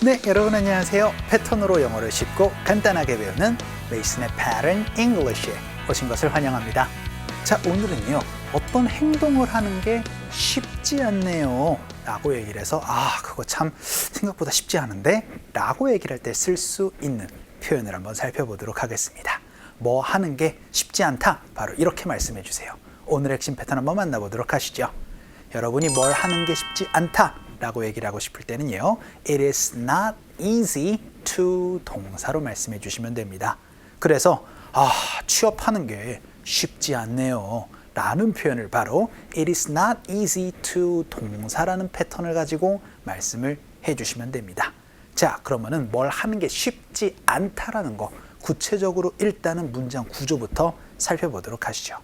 네, 여러분 안녕하세요. 패턴으로 영어를 쉽고 간단하게 배우는 메이슨의 Pattern English에 오신 것을 환영합니다. 자, 오늘은요, 어떤 행동을 하는 게 쉽지 않네요 라고 얘기를 해서 그거 참 생각보다 쉽지 않은데 라고 얘기를 할 때 쓸 수 있는 표현을 한번 살펴보도록 하겠습니다. 뭐 하는 게 쉽지 않다, 바로 이렇게 말씀해 주세요. 오늘의 핵심 패턴 한번 만나보도록 하시죠. 여러분이 뭘 하는 게 쉽지 않다 라고 얘기를 하고 싶을 때는요, It is not easy to 동사로 말씀해 주시면 됩니다. 그래서 취업하는 게 쉽지 않네요 라는 표현을 바로 It is not easy to 동사라는 패턴을 가지고 말씀을 해 주시면 됩니다. 자, 그러면은 뭘 하는 게 쉽지 않다라는 거 구체적으로 일단은 문장 구조부터 살펴보도록 하시죠.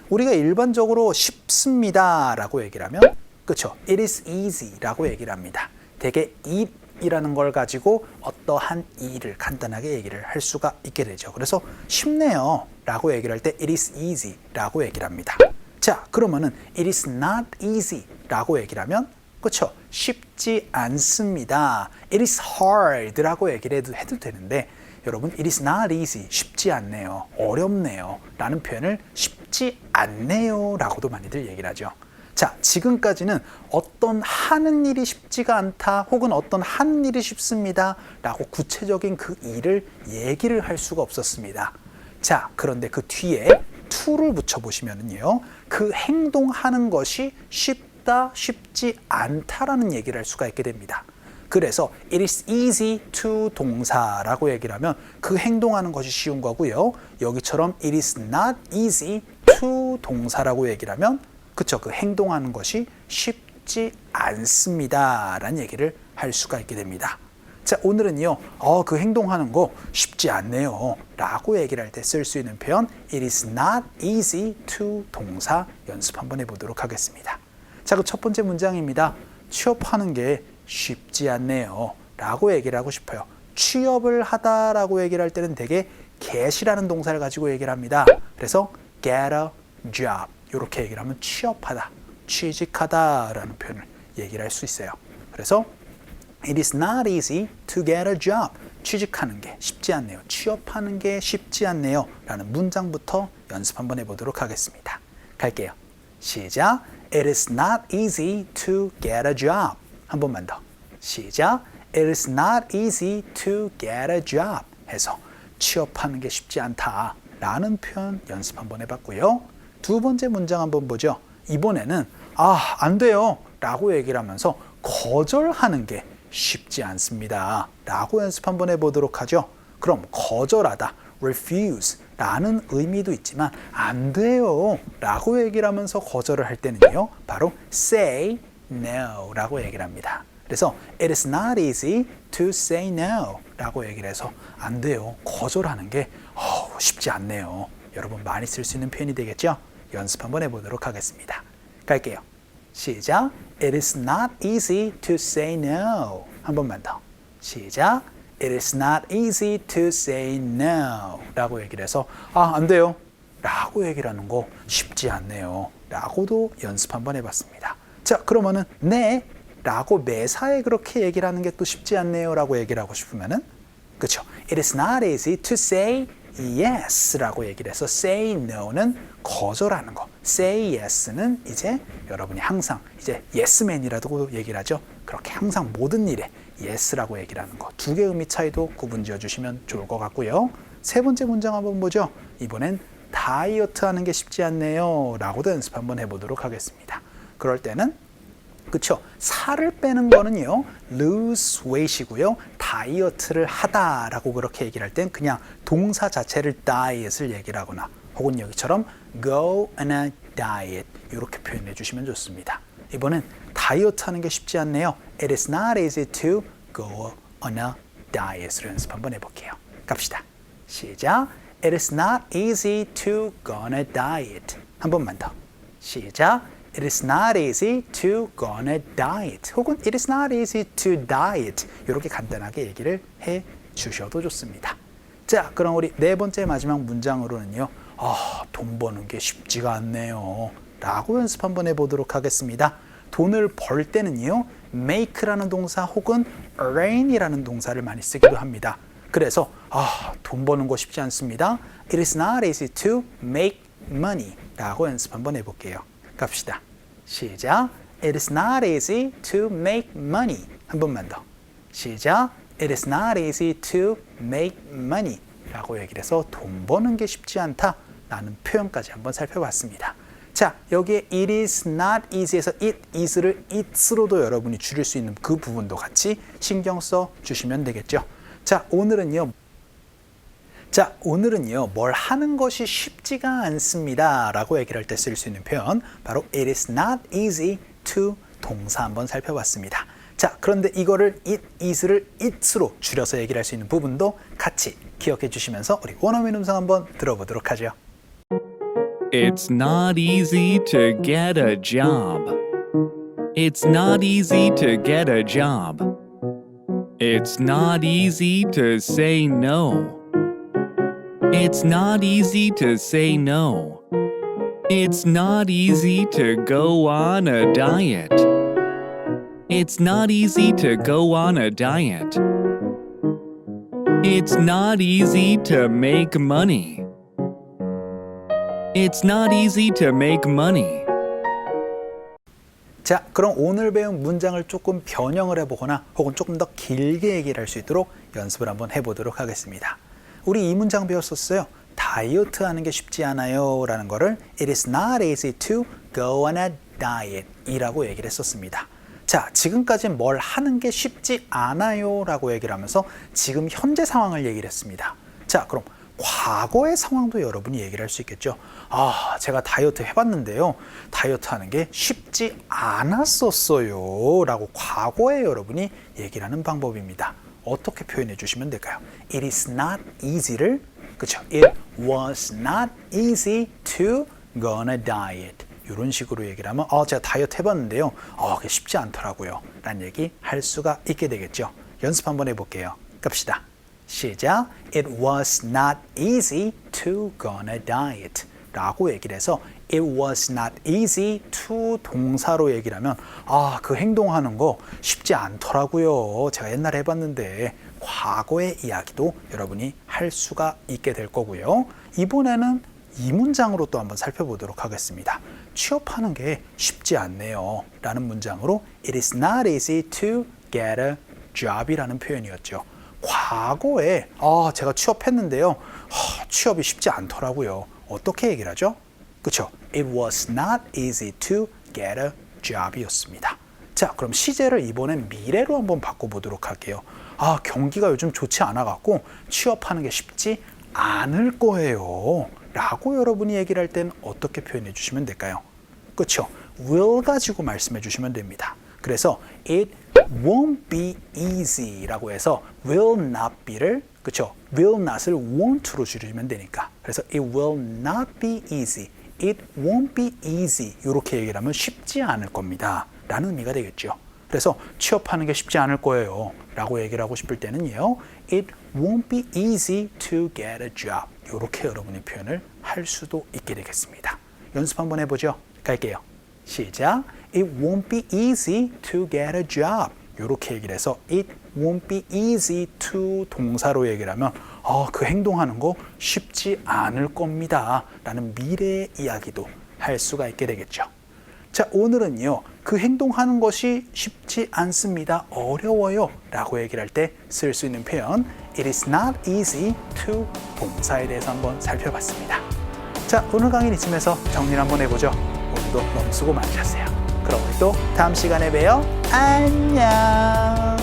우리가 일반적으로 쉽습니다 라고 얘기를 하면, 그렇죠, It is easy 라고 얘기를 합니다. 되게 it이라는 걸 가지고 어떠한 일을 간단하게 얘기를 할 수가 있게 되죠. 그래서 쉽네요 라고 얘기를 할 때 It is easy 라고 얘기를 합니다. 자, 그러면은 It is not easy 라고 얘기를 하면, 그렇죠, 쉽지 않습니다. It is hard 라고 얘기를 해도 되는데, 여러분 It is not easy, 쉽지 않네요, 어렵네요 라는 표현을 쉽지 않네요 라고도 많이들 얘기를 하죠. 자, 지금까지는 어떤 하는 일이 쉽지가 않다 혹은 어떤 하는 일이 쉽습니다 라고 구체적인 그 일을 얘기를 할 수가 없었습니다. 자, 그런데 그 뒤에 to를 붙여보시면은요, 그 행동하는 것이 쉽다, 쉽지 않다라는 얘기를 할 수가 있게 됩니다. 그래서 It is easy to 동사라고 얘기를 하면 그 행동하는 것이 쉬운 거고요. 여기처럼 It is not easy to 동사라고 얘기를 하면, 그쵸, 그 행동하는 것이 쉽지 않습니다 라는 얘기를 할 수가 있게 됩니다. 자, 오늘은요, 그 행동하는 거 쉽지 않네요 라고 얘기를 할 때 쓸 수 있는 표현 It is not easy to 동사 연습 한번 해보도록 하겠습니다. 자, 그 첫 번째 문장입니다. 취업하는 게 쉽지 않네요 라고 얘기를 하고 싶어요. 취업을 하다라고 얘기를 할 때는 되게 get이라는 동사를 가지고 얘기를 합니다. 그래서 get a job 이렇게 얘기를 하면 취업하다, 취직하다라는 표현을 얘기를 할 수 있어요. 그래서 It is not easy to get a job. 취직하는 게 쉽지 않네요, 취업하는 게 쉽지 않네요 라는 문장부터 연습 한번 해보도록 하겠습니다. 갈게요. 시작. It is not easy to get a job. 한 번만 더. 시작. It is not easy to get a job 해서 취업하는 게 쉽지 않다 라는 표현 연습 한번 해봤고요. 두 번째 문장 한번 보죠. 이번에는 안 돼요 라고 얘기를 하면서 거절하는 게 쉽지 않습니다 라고 연습 한번 해보도록 하죠. 그럼 거절하다, refuse 라는 의미도 있지만 안 돼요 라고 얘기를 하면서 거절을 할 때는요, 바로 say no 라고 얘기를 합니다. 그래서 It is not easy to say no 라고 얘기를 해서 안 돼요, 거절하는 게 쉽지 않네요. 여러분 많이 쓸 수 있는 표현이 되겠죠? 연습 한번 해보도록 하겠습니다. 갈게요. 시작. It is not easy to say no. 한 번만 더. 시작. It is not easy to say no 라고 얘기를 해서 안 돼요 라고 얘기를 하는 거 쉽지 않네요 라고도 연습 한번 해봤습니다. 자, 그러면은 네 라고 매사에 그렇게 얘기를 하는 게 또 쉽지 않네요 라고 얘기를 하고 싶으면은, 그렇죠, It is not easy to say yes 라고 얘기를 해서 say no는 거절하는 거, say yes는 이제 여러분이 항상 이제 yesman이라고 얘기를 하죠. 그렇게 항상 모든 일에 yes라고 얘기를 하는 거, 두 개의 의미 차이도 구분 지어 주시면 좋을 것 같고요. 세 번째 문장 한번 보죠. 이번엔 다이어트 하는 게 쉽지 않네요 라고도 연습 한번 해보도록 하겠습니다. 그럴 때는, 그쵸, 살을 빼는 거는요 lose weight이고요, 다이어트를 하다라고 그렇게 얘기를 할 땐 그냥 동사 자체를 diet을 얘기를 하거나 혹은 여기처럼 go on a diet 이렇게 표현해 주시면 좋습니다. 이번엔 다이어트 하는 게 쉽지 않네요. It is not easy to go on a diet으로 연습 한번 해볼게요. 갑시다. 시작. It is not easy to go on a diet. 한 번만 더. 시작. It is not easy to go on a diet. 혹은 It is not easy to diet. 이렇게 간단하게 얘기를 해 주셔도 좋습니다. 자, 그럼 우리 네 번째 마지막 문장으로는요, 돈 버는 게 쉽지가 않네요 라고 연습 한번 해보도록 하겠습니다. 돈을 벌 때는요, make라는 동사 혹은 earn이라는 동사를 많이 쓰기도 합니다. 그래서 돈 버는 거 쉽지 않습니다. It is not easy to make money 라고 연습 한번 해볼게요. 갑시다. 시작. It is not easy to make money. 한 번만 더. 시작. It is not easy to make money 라고 얘기를 해서 돈 버는 게 쉽지 않다 라는 표현까지 한번 살펴봤습니다. 자, 여기에 it is not easy에서 it is를 it으로도 여러분이 줄일 수 있는 그 부분도 같이 신경 써 주시면 되겠죠. 자, 오늘은요 뭘 하는 것이 쉽지가 않습니다 라고 얘기를 할 때 쓸 수 있는 표현 바로 it is not easy to 동사 한번 살펴봤습니다. 자, 그런데 이거를 it is를 it으로 줄여서 얘기를 할 수 있는 부분도 같이 기억해 주시면서 우리 원어민 음성 한번 들어보도록 하죠. It's not easy to get a job. It's not easy to get a job. It's not easy to say no. It's not easy to say no. It's not easy to go on a diet. It's not easy to go on a diet. It's not easy to make money. It's not easy to make money. 자, 그럼 오늘 배운 문장을 조금 변형을 해보거나 혹은 조금 더 길게 얘기를 할 수 있도록 연습을 한번 해보도록 하겠습니다. 우리 이 문장 배웠었어요. 다이어트 하는 게 쉽지 않아요 라는 거를 It is not easy to go on a diet 이라고 얘기를 했었습니다. 자, 지금까지 뭘 하는 게 쉽지 않아요 라고 얘기를 하면서 지금 현재 상황을 얘기를 했습니다. 자, 그럼 과거의 상황도 여러분이 얘기를 할 수 있겠죠. 제가 다이어트 해봤는데요. 다이어트 하는 게 쉽지 않았었어요 라고 과거에 여러분이 얘기를 하는 방법입니다. 어떻게 표현해 주시면 될까요? It is not easy를 그렇죠. It was not easy to go on a diet. 이런 식으로 얘기를 하면 제가 다이어트 해봤는데요. 그게 쉽지 않더라고요. 라는 얘기 할 수가 있게 되겠죠. 연습 한번 해볼게요. 갑시다. 시작. It was not easy to go on a diet 라고 얘기를 해서 It was not easy to 동사로 얘기를 하면 그 행동하는 거 쉽지 않더라고요. 제가 옛날에 해봤는데 과거의 이야기도 여러분이 할 수가 있게 될 거고요. 이번에는 이 문장으로 또 한번 살펴보도록 하겠습니다. 취업하는 게 쉽지 않네요 라는 문장으로 It is not easy to get a job 이라는 표현이었죠. 과거에 제가 취업했는데요. 취업이 쉽지 않더라고요. 어떻게 얘기를 하죠? 그렇죠? It was not easy to get a job 이었습니다. 자, 그럼 시제를 이번엔 미래로 한번 바꿔보도록 할게요. 경기가 요즘 좋지 않아갖고 취업하는 게 쉽지 않을 거예요 라고 여러분이 얘기를 할 때는 어떻게 표현해 주시면 될까요? 그렇죠? will 가지고 말씀해 주시면 됩니다. 그래서 it won't be easy 라고 해서 will not be를 그렇죠? will not을 won't로 줄이면 되니까 그래서 it will not be easy, it won't be easy 이렇게 얘기를 하면 쉽지 않을 겁니다 라는 의미가 되겠죠. 그래서 취업하는 게 쉽지 않을 거예요 라고 얘기를 하고 싶을 때는요 It won't be easy to get a job 이렇게 여러분이 표현을 할 수도 있게 되겠습니다. 연습 한번 해보죠. 갈게요. 시작. It won't be easy to get a job 이렇게 얘기를 해서 It won't be easy to 동사로 얘기를 하면 그 행동하는 거 쉽지 않을 겁니다 라는 미래의 이야기도 할 수가 있게 되겠죠. 자, 오늘은요 그 행동하는 것이 쉽지 않습니다, 어려워요 라고 얘기를 할 때 쓸 수 있는 표현 It is not easy to 동사에 대해서 한번 살펴봤습니다. 자, 오늘 강의는 이쯤에서 정리를 한번 해보죠. 오늘도 너무 수고 많으셨어요. 그럼 우리 또 다음 시간에 봬요. 안녕.